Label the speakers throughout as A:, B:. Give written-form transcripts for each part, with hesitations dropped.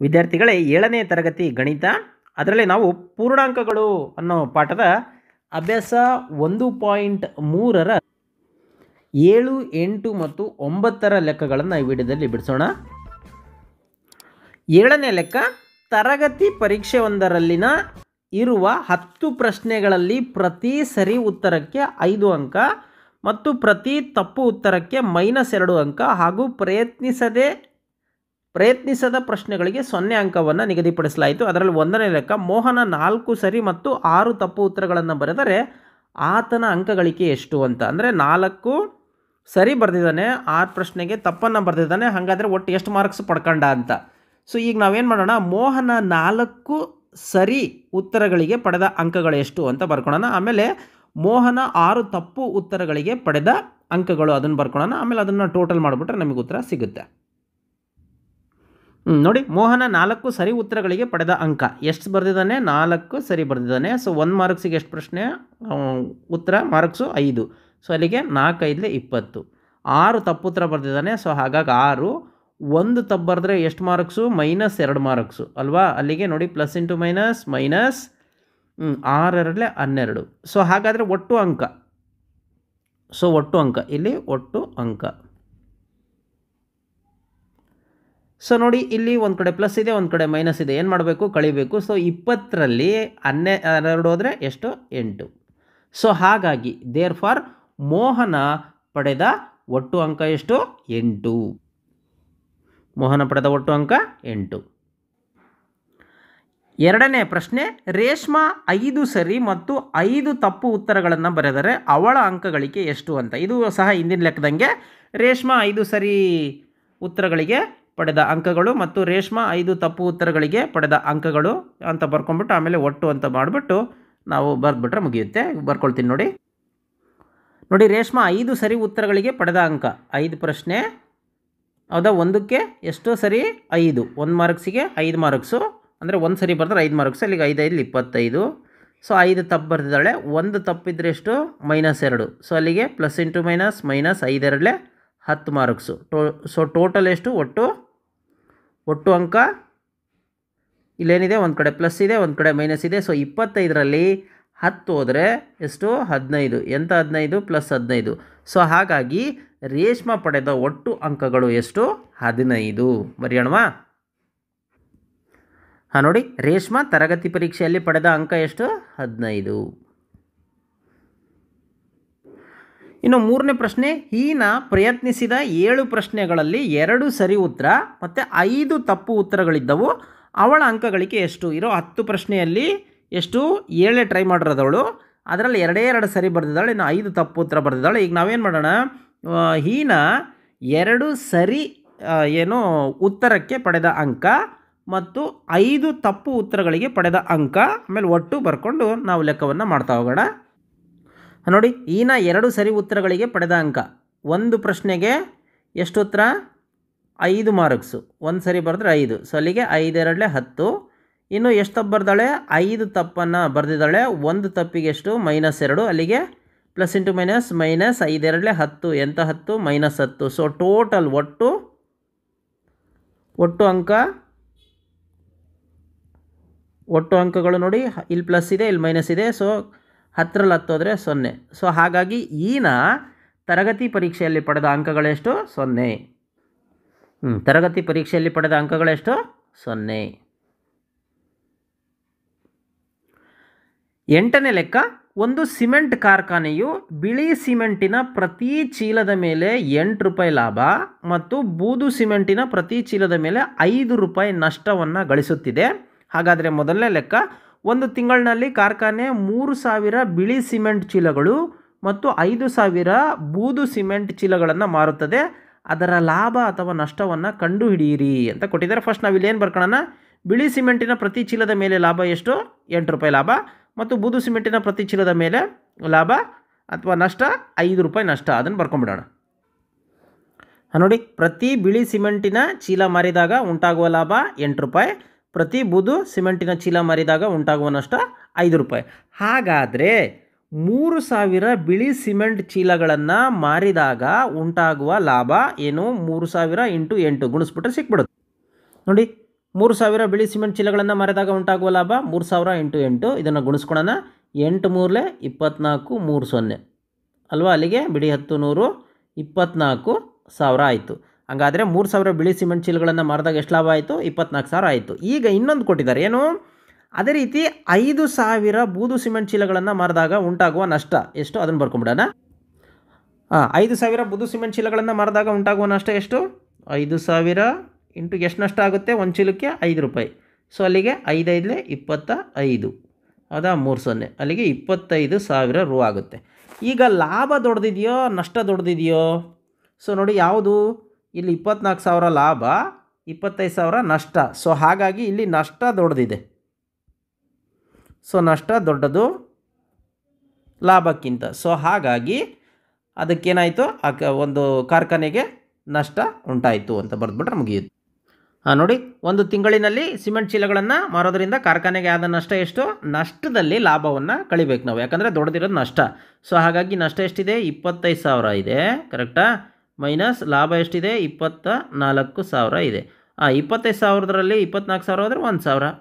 A: ವಿದ್ಯಾರ್ಥಿಗಳೇ 7ನೇ ತರಗತಿ ಗಣಿತ, ಅದರಲ್ಲಿ ನಾವು ಪೂರ್ಣಾಂಕಗಳು ಅನ್ನೋ ಪಾಠದ ಅಭ್ಯಾಸ 1.3ರ 7, 8 ಮತ್ತು 9ರ ಲೆಕ್ಕಗಳನ್ನು ಈ ವಿಡಿಯೋದಲ್ಲಿ ಬಿಡಿಸೋಣ. 7ನೇ ಲೆಕ್ಕ, ತರಗತಿ ಪರೀಕ್ಷೆ ಒಂದರಲ್ಲಿನ ಇರುವ 10 ಪ್ರಶ್ನೆಗಳಲ್ಲಿ ಪ್ರತಿ ಸರಿ ಉತ್ತರಕ್ಕೆ 5 ಅಂಕ ಮತ್ತು ಪ್ರತಿ ತಪ್ಪು ಉತ್ತರಕ್ಕೆ -2 ಅಂಕ ಹಾಗೂ ಪ್ರಯತ್ನಿಸದ ಪ್ರಶ್ನೆಗಳಿಗೆ 0 ಅಂಕವನ್ನು ನಿಗದಿಪಡಿಸಲಾಯಿತು. ಅದರಲ್ಲಿ 1ನೇ ಲೆಕ್ಕ, ಮೋಹನ 4 ಸರಿ ಮತ್ತು 6 ತಪ್ಪು ಉತ್ತರಗಳನ್ನು ಬರೆದರೆ ಆತನ ಅಂಕಗಳಿಕೆ ಎಷ್ಟು ಅಂತ. ಅಂದರೆ 4 ಸರಿ ಬರೆದಿದ್ದಾನೆ, 6 ಪ್ರಶ್ನೆಗೆ ತಪ್ಪನ್ನು ಬರೆದಿದ್ದಾನೆ, ಹಾಗಾದರೆ ಒಟ್ಟು ಎಷ್ಟು ಮಾರ್ಕ್ಸ್ ಪಡ್ಕೊಂಡ ಅಂತ. ಸೊ ಈಗ ನಾವೇನು ಮಾಡೋಣ, ಮೋಹನ 4 ಸರಿ ಉತ್ತರಗಳಿಗೆ ಪಡೆದ ಅಂಕಗಳು ಎಷ್ಟು ಅಂತ ಬರ್ಕೊಳ್ಳೋಣ. ಆಮೇಲೆ ಮೋಹನ 6 ತಪ್ಪು ಉತ್ತರಗಳಿಗೆ ಪಡೆದ ಅಂಕಗಳು ಅದನ್ನು ಬರ್ಕೊಳ್ಳೋಣ. ಆಮೇಲೆ ಅದನ್ನು ಟೋಟಲ್ ಮಾಡಿಬಿಟ್ರೆ ನಮಗೆ ಉತ್ತರ ಸಿಗುತ್ತೆ. ನೋಡಿ, ಮೋಹನ 4 ಸರಿ ಉತ್ತರಗಳಿಗೆ ಪಡೆದ ಅಂಕ ಎಷ್ಟು ಬರೆದಿದ್ದಾನೆ? 4 ಸರಿ ಬರೆದಿದ್ದಾನೆ. ಸೊ 1 ಮಾರ್ಕ್ಸಿಗೆ ಎಷ್ಟು ಪ್ರಶ್ನೆ ಉತ್ತರ ಮಾರ್ಕ್ಸು 5. ಸೊ ಅಲ್ಲಿಗೆ 4 5 20. 6 ತಪ್ಪು ಉತ್ತರ ಬರೆದಿದ್ದಾನೆ. ಸೊ ಹಾಗಾಗಿ 6. 1 ತಪ್ಪು ಬರೆದ್ರೆ ಎಷ್ಟು ಮಾರ್ಕ್ಸು? -2 ಮಾರ್ಕ್ಸು ಅಲ್ವಾ? ಅಲ್ಲಿಗೆ ನೋಡಿ, plus into minus minus 6 2 12. So ಹಾಗಾದರೆ ಒಟ್ಟು ಅಂಕ, ಸೊ ಒಟ್ಟು ಅಂಕ ಇಲ್ಲಿ ಒಟ್ಟು ಅಂಕ. ಸೊ ನೋಡಿ, ಇಲ್ಲಿ ಒಂದು ಕಡೆ ಪ್ಲಸ್ ಇದೆ, ಒಂದು ಕಡೆ ಮೈನಸ್ ಇದೆ. ಏನು ಮಾಡಬೇಕು? ಕಳಿಬೇಕು. ಸೊ 20ರಲ್ಲಿ 12 ಹೋದರೆ ಎಷ್ಟು? 8. ಸೊ ಹಾಗಾಗಿ ದೇರ್ ಫಾರ್ ಮೋಹನ ಪಡೆದ ಒಟ್ಟು ಅಂಕ ಎಷ್ಟು? 8. ಮೋಹನ ಪಡೆದ ಒಟ್ಟು ಅಂಕ 8. 2ನೇ ಪ್ರಶ್ನೆ, ರೇಷ್ಮಾ 5 ಸರಿ ಮತ್ತು 5 ತಪ್ಪು ಉತ್ತರಗಳನ್ನು ಬರೆದರೆ ಅವಳ ಅಂಕಗಳಿಕೆ ಎಷ್ಟು ಅಂತ. ಇದು ಸಹ ಹಿಂದಿನ ಲೆಕ್ಕದಂಗೆ ರೇಷ್ಮಾ 5 ಸರಿ ಉತ್ತರಗಳಿಗೆ ಪಡೆದ ಅಂಕಗಳು ಮತ್ತು ರೇಷ್ಮಾ 5 ತಪ್ಪು ಉತ್ತರಗಳಿಗೆ ಪಡೆದ ಅಂಕಗಳು ಅಂತ ಬರ್ಕೊಂಡ್ಬಿಟ್ಟು ಆಮೇಲೆ ಒಟ್ಟು ಅಂತ ಮಾಡಿಬಿಟ್ಟು ನಾವು ಬರೆದ್ಬಿಟ್ರೆ ಮುಗಿಯುತ್ತೆ. ಬರ್ಕೊಳ್ತೀನಿ ನೋಡಿ. ನೋಡಿ, ರೇಷ್ಮಾ 5 ಸರಿ ಉತ್ತರಗಳಿಗೆ ಪಡೆದ ಅಂಕ 5 ಪ್ರಶ್ನೆ ಹೌದಾ? ಒಂದಕ್ಕೆ ಎಷ್ಟು ಸರಿ? 5. 1 ಮಾರ್ಕ್ಸಿಗೆ 5 ಮಾರ್ಕ್ಸು, ಅಂದರೆ 1 ಸರಿ ಬರೆದ್ರೆ 5 ಮಾರ್ಕ್ಸ್. ಅಲ್ಲಿಗೆ 5 5 25. ಸೊ 5 ತಪ್ಪು ಬರೆದಿದ್ದಾಳೆ. 1 ತಪ್ಪಿದ್ರೆ ಎಷ್ಟು? -2. ಸೊ ಅಲ್ಲಿಗೆ plus into minus minus 5 2 10 marks. So total ಎಷ್ಟು? ಒಟ್ಟು ಅಂಕ ಇಲ್ಲೇನಿದೆ, ಒಂದು ಕಡೆ ಪ್ಲಸ್ ಇದೆ, ಒಂದು ಕಡೆ ಮೈನಸ್ ಇದೆ. ಸೊ 25ರಲ್ಲಿ 10 ಹೋದರೆ ಎಷ್ಟು? 15. ಎಂಥ 15? ಪ್ಲಸ್ 15. ಸೊ ಹಾಗಾಗಿ ರೇಷ್ಮಾ ಪಡೆದ ಒಟ್ಟು ಅಂಕಗಳು ಎಷ್ಟು? 15. ಬರೆಯೋಣವಾ? ಹಾಂ ನೋಡಿ, ರೇಷ್ಮಾ ತರಗತಿ ಪರೀಕ್ಷೆಯಲ್ಲಿ ಪಡೆದ ಅಂಕ ಎಷ್ಟು? 15. ಇನ್ನು 3ನೇ ಪ್ರಶ್ನೆ, ಹೀನ ಪ್ರಯತ್ನಿಸಿದ 7 ಪ್ರಶ್ನೆಗಳಲ್ಲಿ 2 ಸರಿ ಉತ್ತರ ಮತ್ತು 5 ತಪ್ಪು ಉತ್ತರಗಳಿದ್ದವು. ಅವಳ ಅಂಕಗಳಿಕೆ ಎಷ್ಟು? ಇರೋ 10 ಪ್ರಶ್ನೆಯಲ್ಲಿ ಎಷ್ಟು? 7 ಟ್ರೈ ಮಾಡಿರೋದವಳು, ಅದರಲ್ಲಿ 2 ಸರಿ ಬರೆದಿದ್ದಾಳೆ, ಇನ್ನು 5 ತಪ್ಪು ಉತ್ತರ ಬರೆದಿದ್ದಾಳೆ. ಈಗ ನಾವೇನು ಮಾಡೋಣ, ಹೀನ 2 ಸರಿ ಉತ್ತರಕ್ಕೆ ಪಡೆದ ಅಂಕ ಮತ್ತು 5 ತಪ್ಪು ಉತ್ತರಗಳಿಗೆ ಪಡೆದ ಅಂಕ, ಆಮೇಲೆ ಒಟ್ಟು ಬರ್ಕೊಂಡು ನಾವು ಲೆಕ್ಕವನ್ನು ಮಾಡ್ತಾ ಹೋಗೋಣ. ನೋಡಿ, ಈನ 2 ಸರಿ ಉತ್ತರಗಳಿಗೆ ಪಡೆದ ಅಂಕ, ಒಂದು ಪ್ರಶ್ನೆಗೆ ಎಷ್ಟು ಉತ್ತರ? 5 ಮಾರ್ಕ್ಸು. 1 ಸರಿ ಬರೆದ್ರೆ 5. ಸೊ ಅಲ್ಲಿಗೆ 5 2 10. ಇನ್ನು ಎಷ್ಟು ತಪ್ಪು ಬರ್ದಾಳೆ? 5 ತಪ್ಪನ್ನು ಬರೆದಿದ್ದಾಳೆ. 1 ತಪ್ಪಿಗೆ ಎಷ್ಟು? -2. ಅಲ್ಲಿಗೆ ಪ್ಲಸ್ ಇಂಟು ಮೈನಸ್ ಮೈನಸ್ 5 2 10. ಎಂಥ 10? -10. ಸೊ ಟೋಟಲ್ ಒಟ್ಟು ಅಂಕಗಳು ನೋಡಿ, ಇಲ್ಲಿ ಪ್ಲಸ್ ಇದೆ, ಇಲ್ಲಿ ಮೈನಸ್ ಇದೆ. ಸೊ 10ರಲ್ಲಿ 10 ಹೋದರೆ 0. ಸೊ ಹಾಗಾಗಿ ಈನ ತರಗತಿ ಪರೀಕ್ಷೆಯಲ್ಲಿ ಪಡೆದ ಅಂಕಗಳೆಷ್ಟು? 0. ತರಗತಿ ಪರೀಕ್ಷೆಯಲ್ಲಿ ಪಡೆದ ಅಂಕಗಳೆಷ್ಟು? 0. 8ನೇ ಲೆಕ್ಕ, ಒಂದು ಸಿಮೆಂಟ್ ಕಾರ್ಖಾನೆಯು ಬಿಳಿ ಸಿಮೆಂಟಿನ ಪ್ರತಿ ಚೀಲದ ಮೇಲೆ 8 ರೂಪಾಯಿ ಲಾಭ ಮತ್ತು ಬೂದು ಸಿಮೆಂಟಿನ ಪ್ರತಿ ಚೀಲದ ಮೇಲೆ 5 ರೂಪಾಯಿ ನಷ್ಟವನ್ನು ಗಳಿಸುತ್ತಿದೆ. ಹಾಗಾದರೆ ಮೊದಲನೇ ಲೆಕ್ಕ, ಒಂದು ತಿಂಗಳಿನಲ್ಲಿ ಕಾರ್ಖಾನೆ 3000 ಬಿಳಿ ಸಿಮೆಂಟ್ ಚೀಲಗಳು ಮತ್ತು 5000 ಬೂದು ಸಿಮೆಂಟ್ ಚೀಲಗಳನ್ನು ಮಾರುತ್ತದೆ. ಅದರ ಲಾಭ ಅಥವಾ ನಷ್ಟವನ್ನು ಕಂಡುಹಿಡಿಯಿರಿ ಅಂತ ಕೊಟ್ಟಿದ್ದಾರೆ. ಫಸ್ಟ್ ನಾವು ಇಲ್ಲಿ ಏನು ಬರ್ಕೊಳ್ಳೋಣ, ಬಿಳಿ ಸಿಮೆಂಟಿನ ಪ್ರತಿ ಚೀಲದ ಮೇಲೆ ಲಾಭ ಎಷ್ಟು? 8 ರೂಪಾಯಿ ಲಾಭ ಮತ್ತು ಬೂದು ಸಿಮೆಂಟಿನ ಪ್ರತಿ ಚೀಲದ ಮೇಲೆ ಲಾಭ ಅಥವಾ ನಷ್ಟ 5 ರೂಪಾಯಿ ನಷ್ಟ. ಅದನ್ನು ಬರ್ಕೊಂಬಿಡೋಣ. ನೋಡಿ, ಪ್ರತಿ ಬಿಳಿ ಸಿಮೆಂಟಿನ ಚೀಲ ಮಾರಿದಾಗ ಉಂಟಾಗುವ ಲಾಭ 8 ರೂಪಾಯಿ, ಪ್ರತಿ ಬೂದು ಸಿಮೆಂಟಿನ ಚೀಲ ಮಾರಿದಾಗ ಉಂಟಾಗುವ ನಷ್ಟ 5 ರೂಪಾಯಿ. ಹಾಗಾದರೆ 3000 ಬಿಳಿ ಸಿಮೆಂಟ್ ಚೀಲಗಳನ್ನು ಮಾರಿದಾಗ ಉಂಟಾಗುವ ಲಾಭ ಏನು? 3000 × 8 ಗುಣಿಸ್ಬಿಟ್ರೆ ಸಿಕ್ಬಿಡುತ್ತೆ. ನೋಡಿ, 3000 ಬಿಳಿ ಸಿಮೆಂಟ್ ಚೀಲಗಳನ್ನು ಮಾರಿದಾಗ ಉಂಟಾಗುವ ಲಾಭ 3000 ಇಂಟು 8. ಇದನ್ನು ಗುಣಿಸ್ಕೊಳ್ಳೋಣ. 8 ಮೂರಲೆ 24 3 0 ಅಲ್ವಾ? ಅಲ್ಲಿಗೆ ಬಿಡಿ 10 100 24,000 ಆಯಿತು. ಹಾಗಾದರೆ 3000 ಬಿಳಿ ಸಿಮೆಂಟ್ ಚೀಲಗಳನ್ನು ಮಾರಿದಾಗ ಎಷ್ಟು ಲಾಭ ಆಯಿತು? 24,000 ಆಯಿತು. ಈಗ ಇನ್ನೊಂದು ಕೊಟ್ಟಿದ್ದಾರೆ, ಏನು? ಅದೇ ರೀತಿ 5,000 ಬೂದು ಸಿಮೆಂಟ್ ಚೀಲಗಳನ್ನು ಮಾರಿದಾಗ ಉಂಟಾಗುವ ನಷ್ಟ ಎಷ್ಟು? ಅದನ್ನು ಬರ್ಕೊಂಬಿಡೋಣ. 5,000 ಬೂದು ಸಿಮೆಂಟ್ ಚೀಲಗಳನ್ನು ಮಾರಿದಾಗ ಉಂಟಾಗುವ ನಷ್ಟ ಎಷ್ಟು? 5,000 ಇಂಟು ಎಷ್ಟು ನಷ್ಟ ಆಗುತ್ತೆ? ಒಂದು ಚೀಲಕ್ಕೆ 5 ರೂಪಾಯಿ. ಸೊ ಅಲ್ಲಿಗೆ 5 5 25, ಹೌದಾ? 3 0 ಅಲ್ಲಿಗೆ 25,000 ರೂ ಆಗುತ್ತೆ. ಈಗ ಲಾಭ ದೊಡ್ಡದಿದೆಯೋ ನಷ್ಟ ದೊಡ್ಡದಿದೆಯೋ? ಸೊ ನೋಡಿ, ಯಾವುದು? ಇಲ್ಲಿ 24,000 ಲಾಭ, 25,000 ನಷ್ಟ. ಸೊ ಹಾಗಾಗಿ ಇಲ್ಲಿ ನಷ್ಟ ದೊಡ್ಡದಿದೆ. ಸೊ ನಷ್ಟ ದೊಡ್ಡದು ಲಾಭಕ್ಕಿಂತ. ಸೊ ಹಾಗಾಗಿ ಅದಕ್ಕೇನಾಯಿತು? ಒಂದು ಕಾರ್ಖಾನೆಗೆ ನಷ್ಟ ಉಂಟಾಯಿತು ಅಂತ ಬರೆದ್ಬಿಟ್ರೆ ಮುಗಿಯಿತು. ನೋಡಿ, ಒಂದು ತಿಂಗಳಿನಲ್ಲಿ ಸಿಮೆಂಟ್ ಚೀಲಗಳನ್ನು ಮಾರೋದ್ರಿಂದ ಕಾರ್ಖಾನೆಗೆ ಆದ ನಷ್ಟ ಎಷ್ಟು? ನಷ್ಟದಲ್ಲಿ ಲಾಭವನ್ನು ಕಳಿಬೇಕು ನಾವು, ಯಾಕಂದರೆ ದೊಡ್ಡದಿರೋದು ನಷ್ಟ. ಸೊ ಹಾಗಾಗಿ ನಷ್ಟ ಎಷ್ಟಿದೆ? 25,000 ಇದೆ, ಕರೆಕ್ಟಾ? ಮೈನಸ್ ಲಾಭ ಎಷ್ಟಿದೆ? 24,000 ಇದೆ. 25,000ರಲ್ಲಿ 24,000 ಹೋದರೆ 1,000.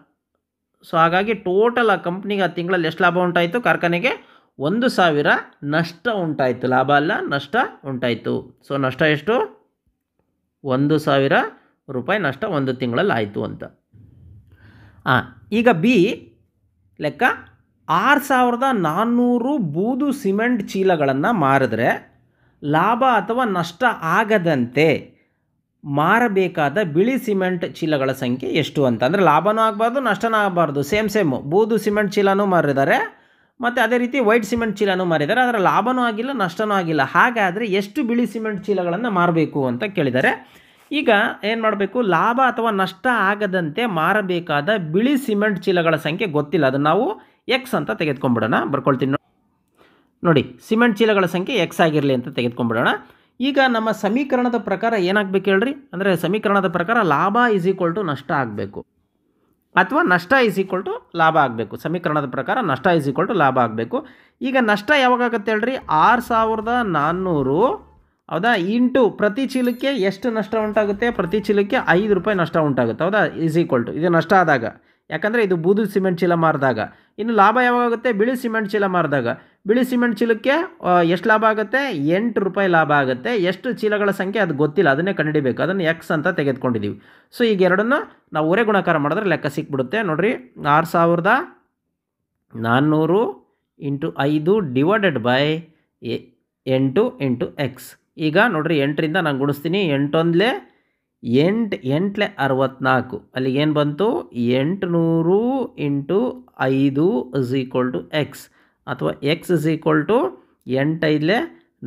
A: ಸೊ ಹಾಗಾಗಿ ಟೋಟಲ್ ಆ ಕಂಪ್ನಿಗೆ ಆ ತಿಂಗಳಲ್ಲಿ ಎಷ್ಟು ಲಾಭ ಉಂಟಾಯಿತು? ಕಾರ್ಖಾನೆಗೆ 1,000 ನಷ್ಟ ಉಂಟಾಯಿತು. ಲಾಭ ಅಲ್ಲ, ನಷ್ಟ ಉಂಟಾಯಿತು. ಸೊ ನಷ್ಟ ಎಷ್ಟು? 1,000 ರೂಪಾಯಿ ನಷ್ಟ ಒಂದು ತಿಂಗಳಲ್ಲಿ ಆಯಿತು ಅಂತ. ಈಗ ಬಿ ಲೆಕ್ಕ, 6,400 ಬೂದು ಸಿಮೆಂಟ್ ಚೀಲಗಳನ್ನು ಮಾರಿದ್ರೆ ಲಾಭ ಅಥವಾ ನಷ್ಟ ಆಗದಂತೆ ಮಾರಬೇಕಾದ ಬಿಳಿ ಸಿಮೆಂಟ್ ಚೀಲಗಳ ಸಂಖ್ಯೆ ಎಷ್ಟು ಅಂತ. ಅಂದರೆ ಲಾಭನೂ ಆಗಬಾರ್ದು, ನಷ್ಟನೂ ಆಗಬಾರ್ದು. ಸೇಮ್ ಬೂದು ಸಿಮೆಂಟ್ ಚೀಲನೂ ಮಾರಿದ್ದಾರೆ, ಮತ್ತು ಅದೇ ರೀತಿ ವೈಟ್ ಸಿಮೆಂಟ್ ಚೀಲನೂ ಮಾರಿದ್ದಾರೆ. ಅದರ ಲಾಭನೂ ಆಗಿಲ್ಲ, ನಷ್ಟನೂ ಆಗಿಲ್ಲ. ಹಾಗಾದರೆ ಎಷ್ಟು ಬಿಳಿ ಸಿಮೆಂಟ್ ಚೀಲಗಳನ್ನು ಮಾರಬೇಕು ಅಂತ ಕೇಳಿದ್ದಾರೆ. ಈಗ ಏನು ಮಾಡಬೇಕು? ಲಾಭ ಅಥವಾ ನಷ್ಟ ಆಗದಂತೆ ಮಾರಬೇಕಾದ ಬಿಳಿ ಸಿಮೆಂಟ್ ಚೀಲಗಳ ಸಂಖ್ಯೆ ಗೊತ್ತಿಲ್ಲ, ಅದನ್ನು ನಾವು ಎಕ್ಸ್ ಅಂತ ತೆಗೆದುಕೊಂಡ್ಬಿಡೋಣ. ಬರ್ಕೊಳ್ತೀನಿ ನೋಡಿ, ಸಿಮೆಂಟ್ ಚೀಲಗಳ ಸಂಖ್ಯೆ ಎಕ್ಸ್ ಆಗಿರಲಿ ಅಂತ ತೆಗೆದುಕೊಂಡ್ಬಿಡೋಣ. ಈಗ ನಮ್ಮ ಸಮೀಕರಣದ ಪ್ರಕಾರ ಏನಾಗಬೇಕು ಹೇಳ್ರಿ? ಅಂದರೆ ಸಮೀಕರಣದ ಪ್ರಕಾರ ಲಾಭ ಈಸ್ ಈಕ್ವಲ್ ಟು ನಷ್ಟ ಆಗಬೇಕು, ಅಥವಾ ನಷ್ಟ ಈಸ್ ಈಕ್ವಲ್ ಟು ಲಾಭ ಆಗಬೇಕು. ಸಮೀಕರಣದ ಪ್ರಕಾರ ನಷ್ಟ ಈಸ್ ಈಕ್ವಲ್ ಟು ಲಾಭ ಆಗಬೇಕು. ಈಗ ನಷ್ಟ ಯಾವಾಗುತ್ತೆ ಹೇಳ್ರಿ? 6,400, ಹೌದಾ, ಇಂಟು ಪ್ರತಿ ಚೀಲಕ್ಕೆ ಎಷ್ಟು ನಷ್ಟ ಉಂಟಾಗುತ್ತೆ? ಪ್ರತಿ ಚೀಲಕ್ಕೆ 5 ರೂಪಾಯಿ ನಷ್ಟ ಉಂಟಾಗುತ್ತೆ, ಹೌದಾ? ಈಸ್ ಈಕ್ವಲ್ ಟು ಇದು ನಷ್ಟ ಆದಾಗ, ಯಾಕಂದರೆ ಇದು ಬೂದು ಸಿಮೆಂಟ್ ಚೀಲ ಮಾರಿದಾಗ. ಇನ್ನು ಲಾಭ ಯಾವಾಗುತ್ತೆ? ಬಿಳಿ ಸಿಮೆಂಟ್ ಚೀಲ ಮಾರಿದಾಗ. ಬಿಳಿ ಸಿಮೆಂಟ್ ಚೀಲಕ್ಕೆ ಎಷ್ಟು ಲಾಭ ಆಗುತ್ತೆ? 8 ರೂಪಾಯಿ ಲಾಭ ಆಗುತ್ತೆ. ಎಷ್ಟು ಚೀಲಗಳ ಸಂಖ್ಯೆ ಅದು ಗೊತ್ತಿಲ್ಲ, ಅದನ್ನೇ ಕಂಡುಹಿಡಿಬೇಕು. ಅದನ್ನು ಎಕ್ಸ್ ಅಂತ ತೆಗೆದುಕೊಂಡಿದ್ದೀವಿ. ಸೊ ಈಗ ಎರಡನ್ನು ನಾವು ಒರೆ ಗುಣಾಕಾರ ಮಾಡಿದ್ರೆ ಲೆಕ್ಕ ಸಿಕ್ಬಿಡುತ್ತೆ. ನೋಡಿರಿ, 6,400 into 5 divided by 8 into X. ಈಗ ನೋಡಿರಿ, 8ರಿಂದ ನಾನು ಗುಣಿಸ್ತೀನಿ. 8 1 8 8 64, ಅಲ್ಲಿಗೆ ಏನು ಬಂತು? 800 into 5 is equal to x, ಅಥವಾ ಎಕ್ಸ್ ಇಸ್ ಈಕ್ವಲ್ ಟು 8 5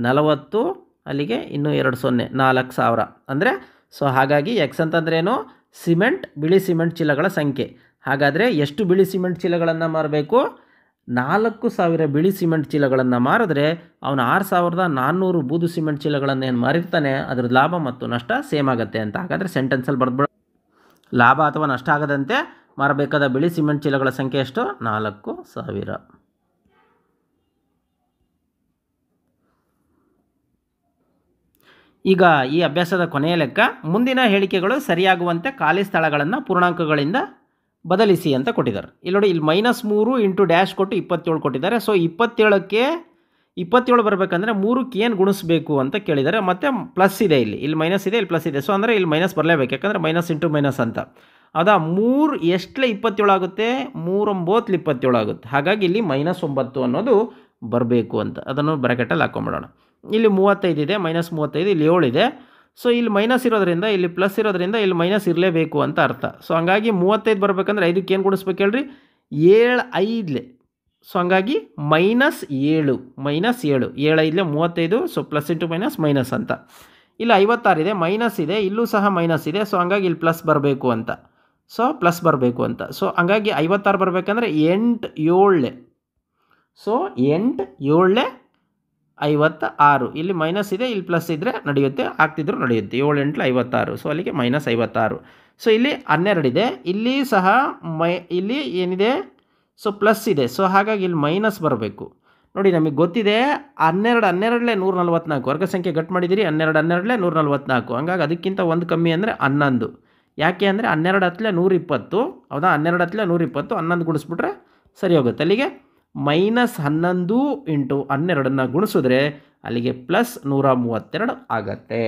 A: 40, ಅಲ್ಲಿಗೆ ಇನ್ನೂ 2 0 4,000 ಅಂದರೆ. ಸೊ ಹಾಗಾಗಿ ಎಕ್ಸ್ ಅಂತಂದ್ರೇನು? ಬಿಳಿ ಸಿಮೆಂಟ್ ಚೀಲಗಳ ಸಂಖ್ಯೆ. ಹಾಗಾದರೆ ಎಷ್ಟು ಬಿಳಿ ಸಿಮೆಂಟ್ ಚೀಲಗಳನ್ನು ಮಾರಬೇಕು? 4,000 ಬಿಳಿ ಸಿಮೆಂಟ್ ಚೀಲಗಳನ್ನು ಮಾರಿದ್ರೆ ಅವನು 6,400 ಬೂದು ಸಿಮೆಂಟ್ ಚೀಲಗಳನ್ನು ಏನು ಮಾರಿರ್ತಾನೆ ಅದ್ರ ಲಾಭ ಮತ್ತು ನಷ್ಟ ಸೇಮ್ ಆಗುತ್ತೆ ಅಂತ. ಹಾಗಾದರೆ ಸೆಂಟೆನ್ಸಲ್ಲಿ ಬರೆದ್ಬಿಡ, ಲಾಭ ಅಥವಾ ನಷ್ಟ ಆಗದಂತೆ ಮಾರಬೇಕಾದ ಬಿಳಿ ಸಿಮೆಂಟ್ ಚೀಲಗಳ ಸಂಖ್ಯೆ ಎಷ್ಟು? 4,000. ಈಗ ಈ ಅಭ್ಯಾಸದ ಕೊನೆಯ ಲೆಕ್ಕ, ಮುಂದಿನ ಹೇಳಿಕೆಗಳು ಸರಿಯಾಗುವಂತೆ ಖಾಲಿ ಸ್ಥಳಗಳನ್ನು ಪೂರ್ಣಾಂಕಗಳಿಂದ ಬದಲಿಸಿ ಅಂತ ಕೊಟ್ಟಿದ್ದಾರೆ. ಇಲ್ಲಿ ನೋಡಿ, ಇಲ್ಲಿ -3 ಇಂಟು ಡ್ಯಾಶ್ ಕೊಟ್ಟು 27 ಕೊಟ್ಟಿದ್ದಾರೆ. ಸೊ 27ಕ್ಕೆ 27 ಬರಬೇಕಂದ್ರೆ 3ಕ್ಕೆ ಏನು ಗುಣಿಸ್ಬೇಕು ಅಂತ ಕೇಳಿದ್ದಾರೆ. ಮತ್ತು ಪ್ಲಸ್ ಇದೆ, ಇಲ್ಲಿ ಮೈನಸ್ ಇದೆ, ಇಲ್ಲಿ ಪ್ಲಸ್ ಇದೆ. ಸೊ ಅಂದರೆ ಇಲ್ಲಿ ಮೈನಸ್ ಬರಲೇಬೇಕು, ಯಾಕಂದರೆ ಮೈನಸ್ ಇಂಟು ಮೈನಸ್ ಅಂತ. ಹೌದಾ? 3 ಎಷ್ಟಲೇ 27 ಆಗುತ್ತೆ? 3 9 27 ಆಗುತ್ತೆ. ಹಾಗಾಗಿ ಇಲ್ಲಿ -9 ಅನ್ನೋದು ಬರಬೇಕು ಅಂತ. ಅದನ್ನು ಬ್ರ್ಯಾಕೆಟಲ್ಲಿ ಹಾಕೊಂಬಿಡೋಣ. ಇಲ್ಲಿ 35 ಇದೆ, -35, ಇಲ್ಲಿ 7 ಇದೆ. ಸೊ ಇಲ್ಲಿ ಮೈನಸ್ ಇರೋದ್ರಿಂದ ಇಲ್ಲಿ ಪ್ಲಸ್ ಇರೋದ್ರಿಂದ ಇಲ್ಲಿ ಮೈನಸ್ ಇರಲೇಬೇಕು ಅಂತ ಅರ್ಥ. ಸೊ ಹಂಗಾಗಿ 35 ಬರಬೇಕಂದ್ರೆ 5ಕ್ಕೆ ಏನು ಕೊಡಿಸ್ಬೇಕು ಹೇಳ್ರಿ? 7 5. ಸೊ ಹಂಗಾಗಿ -7 7 7 5 35. So plus into minus minus ಅಂತ. ಇಲ್ಲಿ 56 ಇದೆ, ಮೈನಸ್ ಇದೆ, ಇಲ್ಲೂ ಸಹ ಮೈನಸ್ ಇದೆ. ಸೊ ಹಂಗಾಗಿ ಇಲ್ಲಿ ಪ್ಲಸ್ ಬರಬೇಕು ಅಂತ. ಸೊ ಪ್ಲಸ್ ಬರಬೇಕು ಅಂತ. ಸೊ ಹಂಗಾಗಿ 56 ಬರಬೇಕಂದ್ರೆ 8 7. ಸೊ 8 7 56. ಇಲ್ಲಿ ಮೈನಸ್ ಇದೆ, ಇಲ್ಲಿ ಪ್ಲಸ್ ಇದ್ದರೆ ನಡೆಯುತ್ತೆ, ಆಗ್ತಿದ್ರು ನಡೆಯುತ್ತೆ. 7 8 56. ಸೊ ಅಲ್ಲಿಗೆ -56. ಸೊ ಇಲ್ಲಿ 12 ಇದೆ, ಇಲ್ಲಿ ಸಹ ಇಲ್ಲಿ ಏನಿದೆ? ಸೊ ಪ್ಲಸ್ ಇದೆ. ಸೊ ಹಾಗಾಗಿ ಇಲ್ಲಿ ಮೈನಸ್ ಬರಬೇಕು. ನೋಡಿ, ನಮಗೆ ಗೊತ್ತಿದೆ 12 12 144. ವರ್ಗ ಸಂಖ್ಯೆ ಗಟ್ ಮಾಡಿದ್ದೀರಿ. 12 12 144. ಹಂಗಾಗಿ ಅದಕ್ಕಿಂತ ಒಂದು ಕಮ್ಮಿ ಅಂದರೆ 11. ಯಾಕೆ ಅಂದರೆ 12 ಹತ್ತಲೆ 120, ಹೌದಾ? 12 ಹತ್ತಲೆ 120, 11 ಗುಣಿಸ್ಬಿಟ್ರೆ ಸರಿ ಹೋಗುತ್ತೆ. ಅಲ್ಲಿಗೆ -11 × 12 ಗುಣಿಸಿದ್ರೆ ಅಲ್ಲಿಗೆ +132 ಆಗತ್ತೆ.